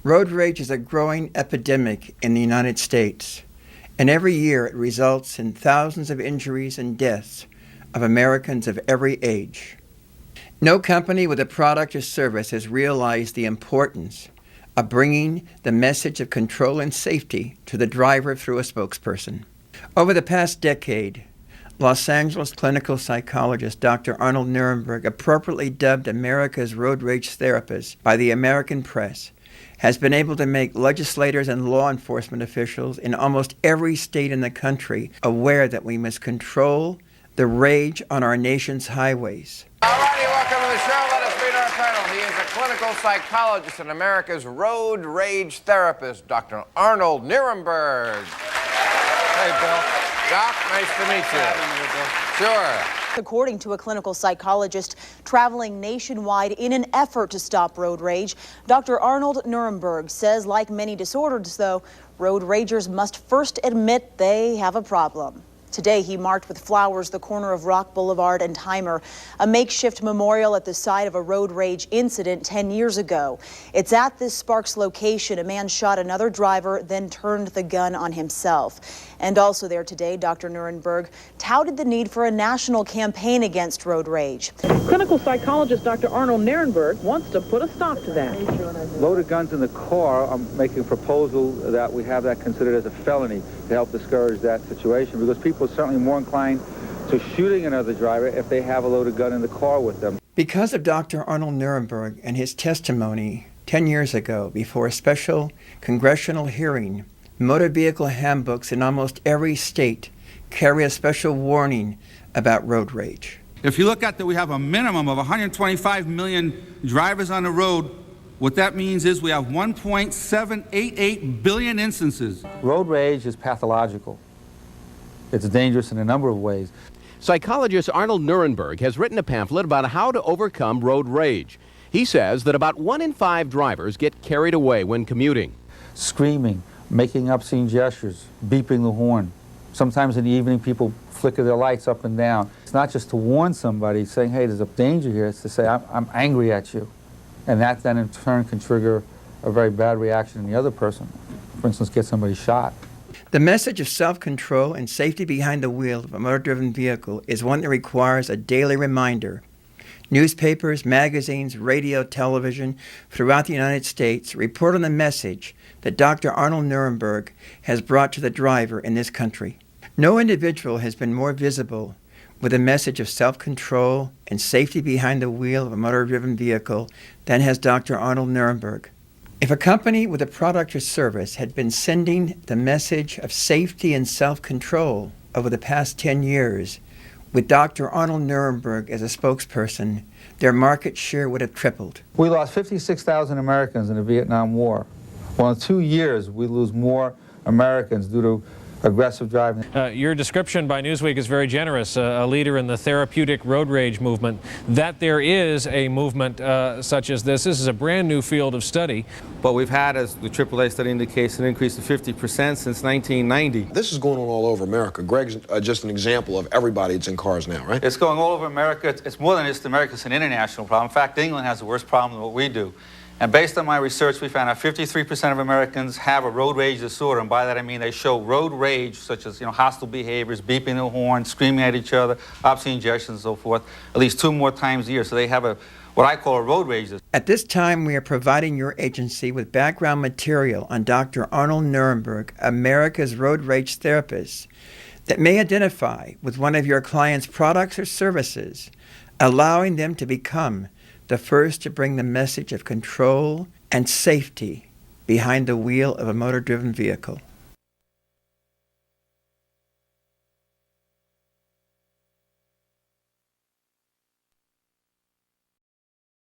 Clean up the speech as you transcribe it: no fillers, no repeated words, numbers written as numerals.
Road rage is a growing epidemic in the United States, and every year it results in thousands of injuries and deaths of Americans of every age. No company with a product or service has realized the importance of bringing the message of control and safety to the driver through a spokesperson. Over the past decade, Los Angeles clinical psychologist Dr. Arnold Nerenberg, appropriately dubbed America's road rage therapist by the American press, has been able to make legislators and law enforcement officials in almost every state in the country aware that we must control the rage on our nation's highways. All righty, welcome to the show. Let us meet our panel. He is a clinical psychologist and America's road rage therapist, Dr. Arnold Nerenberg. Hey, Bill. Doc, nice to meet you. Sure. According to a clinical psychologist traveling nationwide in an effort to stop road rage, Dr. Arnold Nerenberg says, like many disorders, though, road ragers must first admit they have a problem. Today, he marked with flowers the corner of Rock Boulevard and Timer, a makeshift memorial at the site of a road rage incident 10 years ago. It's at this Sparks location a man shot another driver, then turned the gun on himself. And also there today, Dr. Nerenberg touted the need for a national campaign against road rage. Clinical psychologist Dr. Arnold Nerenberg wants to put a stop to that. Loaded guns in the car, I'm making a proposal that we have that considered as a felony to help discourage that situation, because people are certainly more inclined to shooting another driver if they have a loaded gun in the car with them. Because of Dr. Arnold Nerenberg and his testimony 10 years ago before a special congressional hearing, motor vehicle handbooks in almost every state carry a special warning about road rage. If you look at that, we have a minimum of 125 million drivers on the road. What that means is we have 1.788 billion instances. Road rage is pathological. It's dangerous in a number of ways. Psychologist Arnold Nerenberg has written a pamphlet about how to overcome road rage. He says that about 1 in 5 drivers get carried away when commuting. Screaming, making obscene gestures, beeping the horn. Sometimes in the evening, people flicker their lights up and down. It's not just to warn somebody, saying, hey, there's a danger here. It's to say, I'm angry at you. And that then in turn can trigger a very bad reaction in the other person. For instance, get somebody shot. The message of self-control and safety behind the wheel of a motor-driven vehicle is one that requires a daily reminder. Newspapers, magazines, radio, television throughout the United States report on the message that Dr. Arnold Nerenberg has brought to the driver in this country. No individual has been more visible with a message of self-control and safety behind the wheel of a motor-driven vehicle than has Dr. Arnold Nerenberg. If a company with a product or service had been sending the message of safety and self-control over the past 10 years, with Dr. Arnold Nerenberg as a spokesperson, their market share would have tripled. We lost 56,000 Americans in the Vietnam War. Well, in 2 years, we lose more Americans due to aggressive driving. Your description by Newsweek is very generous, a leader in the therapeutic road rage movement. That there is a movement such as this is a brand new field of study. But we've had, as the AAA study indicates, an increase of 50% since 1990. This is going on all over America. Greg's just an example of everybody that's in cars now, right? It's going all over America. It's more than just America. It's an international problem. In fact, England has a worse problem than what we do. And based on my research, we found out 53% of Americans have a road rage disorder. And by that I mean they show road rage, such as hostile behaviors, beeping the horn, screaming at each other, obscene gestures and so forth, at least 2 more times a year. So they have what I call a road rage disorder. At this time, we are providing your agency with background material on Dr. Arnold Nerenberg, America's road rage therapist, that may identify with one of your clients' products or services, allowing them to become the first to bring the message of control and safety behind the wheel of a motor-driven vehicle.